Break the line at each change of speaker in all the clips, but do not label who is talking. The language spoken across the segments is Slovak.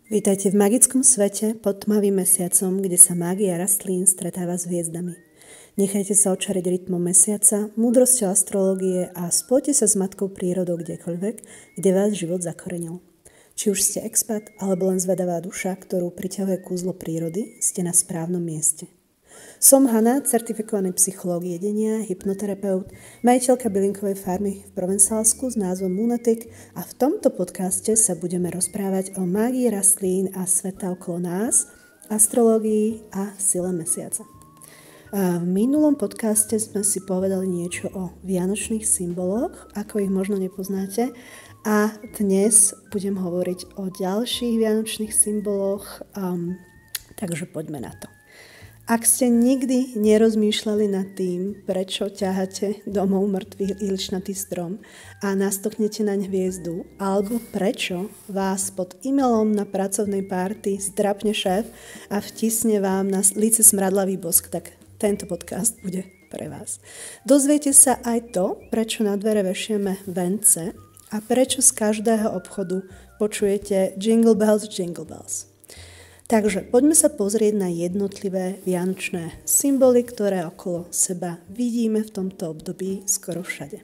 Vítajte v magickom svete pod tmavým mesiacom, kde sa mágia rastlín stretáva s hviezdami. Nechajte sa očariť rytmom mesiaca, múdrosťou astrológie a spojte sa s matkou prírodou kdekoľvek, kde vás život zakorenil. Či už ste expat alebo len zvedavá duša, ktorú priťahuje kúzlo prírody, ste na správnom mieste. Som Hanna, certifikovaný psychológ jedenia, hypnoterapeut, majiteľka bylinkovej farmy v Provencálsku s názvom Moonatic a v tomto podcaste sa budeme rozprávať o mágii rastlín a sveta okolo nás, astrológii a sile mesiaca. V minulom podcaste sme si povedali niečo o vianočných symboloch, ako ich možno nepoznáte, a dnes budem hovoriť o ďalších vianočných symboloch, takže poďme na to. Ak ste nikdy nerozmýšľali nad tým, prečo ťaháte domov mŕtvý iličnatý strom a nastoknete naň hviezdu, alebo prečo vás pod e-mailom na pracovnej párty zdrapne šéf a vtisne vám na líce smradlavý bosk, tak tento podcast bude pre vás. Dozviete sa aj to, prečo na dvere vešieme vence a prečo z každého obchodu počujete jingle bells, jingle bells. Takže poďme sa pozrieť na jednotlivé vianočné symboly, ktoré okolo seba vidíme v tomto období skoro všade.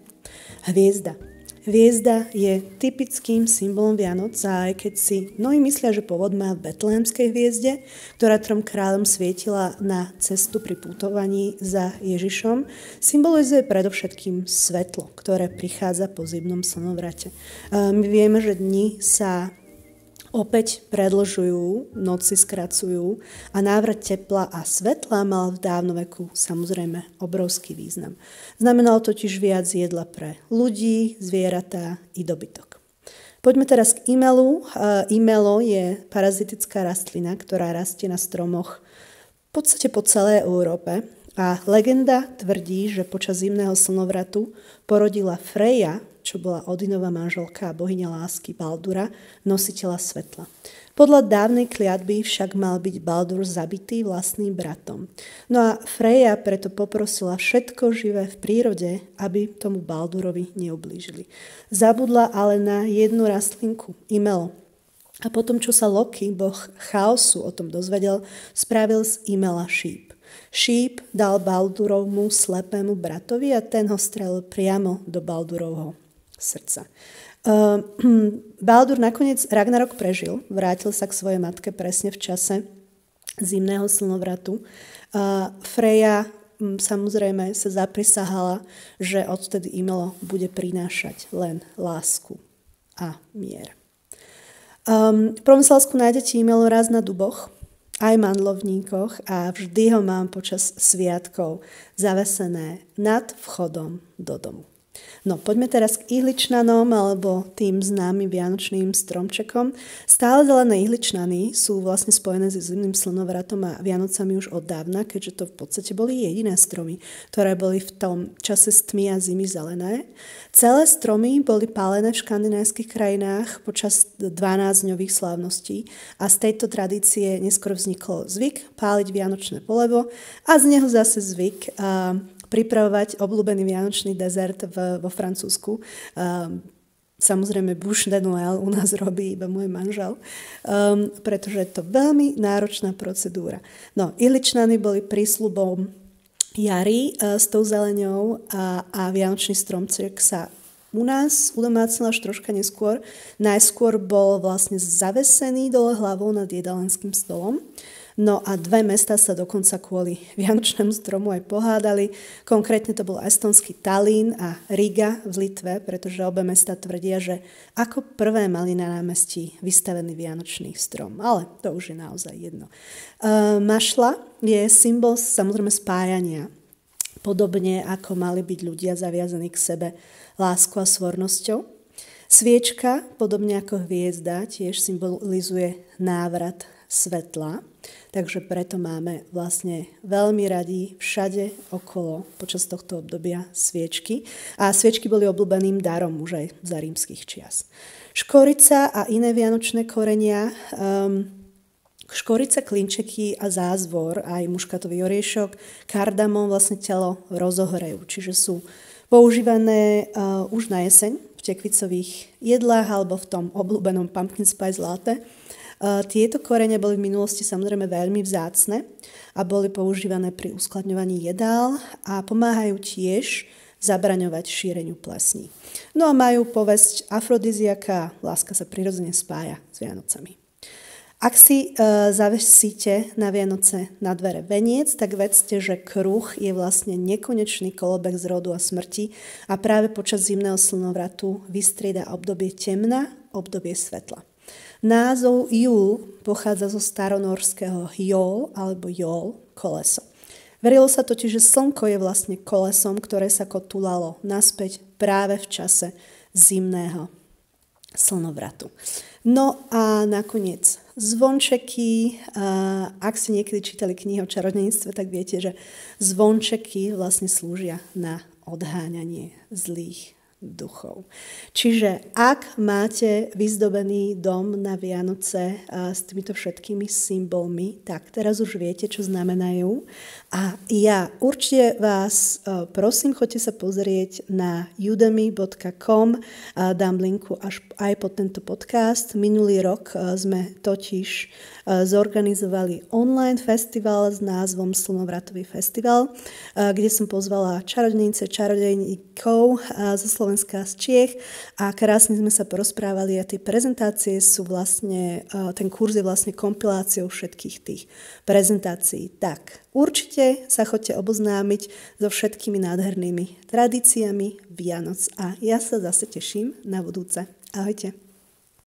Hviezda. Hviezda je typickým symbolom Vianoc, a aj keď si mnohí myslia, že pôvod má v betlehemskej hviezde, ktorá trom kráľom svietila na cestu pri putovaní za Ježišom, symbolizuje predovšetkým svetlo, ktoré prichádza po zimnom slnovrate. My vieme, že dni sa opäť predĺžujú, noci skracujú a návrat tepla a svetla mal v dávnoveku samozrejme obrovský význam. Znamenalo totiž viac jedla pre ľudí, zvieratá i dobytok. Poďme teraz k imelu. Imelo je parazitická rastlina, ktorá rastie na stromoch v podstate po celej Európe a legenda tvrdí, že počas zimného slnovratu porodila Freja, čo bola Odinová manželka a bohyňa lásky Baldura, nositeľa svetla. Podľa dávnej kliatby však mal byť Baldur zabitý vlastným bratom. No a Freja preto poprosila všetko živé v prírode, aby tomu Baldurovi neublížili. Zabudla ale na jednu rastlinku, imelo. A potom, čo sa Loki, boh chaosu, o tom dozvedel, spravil z imela šíp. Šíp dal Baldurovmu slepému bratovi a ten ho strelil priamo do Baldurovho srdca. Baldur nakoniec Ragnarok prežil, vrátil sa k svojej matke presne v čase zimného slnovratu. Freja samozrejme sa zaprisahala, že odtedy imelo bude prinášať len lásku a mier. V Provencálsku nájdete imelo raz na duboch, aj mandlovníkoch a vždy ho mám počas sviatkov zavesené nad vchodom do domu. No, poďme teraz k ihličnanom, alebo tým známym vianočným stromčekom. Stále zelené ihličnany sú vlastne spojené s zimným slnovratom a Vianocami už od dávna, keďže to v podstate boli jediné stromy, ktoré boli v tom čase z tmy a zimy zelené. Celé stromy boli pálené v škandinávskych krajinách počas 12-dňových slávností a z tejto tradície neskôr vznikol zvyk páliť vianočné polevo a z neho zase zvyk pripravovať obľúbený vianočný dezert vo Francúzsku. Samozrejme bûche de Noël u nás robí iba môj manžel, pretože je to veľmi náročná procedúra. No, ihličnany boli prísľubom jary s tou zeleňou a vianočný stromček sa u nás udomácnil až troška neskôr. Najskôr bol vlastne zavesený dole hlavou nad jedalenským stolom. No a dve mestá sa dokonca kvôli vianočnému stromu aj pohádali. Konkrétne to bol estonský Tallinn a Riga v Litve, pretože obe mestá tvrdia, že ako prvé mali na námestí vystavený vianočný strom. Ale to už je naozaj jedno. Mašla je symbol samozrejme spájania. Podobne ako mali byť ľudia zaviazaní k sebe láskou a svornosťou. Sviečka, podobne ako hviezda, tiež symbolizuje návrat svetla. Takže preto máme vlastne veľmi radi všade okolo počas tohto obdobia sviečky. A sviečky boli obľúbeným darom už aj za rímskych čias. Škorica a iné vianočné korenia, škorica, klinčeky a zázvor, aj muškatový oriešok, kardamom vlastne telo rozohrejú. Čiže sú používané už na jeseň v tekvicových jedlách alebo v tom obľúbenom pumpkin spice latte. Tieto korene boli v minulosti samozrejme veľmi vzácne a boli používané pri uskladňovaní jedál a pomáhajú tiež zabraňovať šíreniu plesní. No a majú povesť afrodiziaka, láska sa prirodzene spája s Vianocami. Ak si zavesíte na Vianoce na dvere veniec, tak vedzte, že kruh je vlastne nekonečný kolobek z rodu a smrti a práve počas zimného slnovratu vystrieda obdobie temna, obdobie svetla. Názov júl pochádza zo staronorského jól alebo jól, koleso. Verilo sa totiž, že slnko je vlastne kolesom, ktoré sa kotúlalo naspäť práve v čase zimného slnovratu. No a nakoniec zvončeky. Ak ste niekedy čítali knihy o čarodejníctve, tak viete, že zvončeky vlastne slúžia na odháňanie zlých duchov. Čiže ak máte vyzdobený dom na Vianoce s týmito všetkými symbolmi, tak teraz už viete, čo znamenajú. A ja určite vás prosím, choďte sa pozrieť na udemy.com, dám linku až aj pod tento podcast. Minulý rok sme totiž zorganizovali online festival s názvom Slnovratový festival, kde som pozvala čarodejnice, čarodejníkov zo Slovenska, z Čiech a krásne sme sa porozprávali a tie prezentácie sú vlastne, ten kurz je vlastne kompiláciou všetkých tých prezentácií. Tak, určite sa choďte oboznámiť so všetkými nádhernými tradíciami Vianoc a ja sa zase teším na budúce. Ahojte.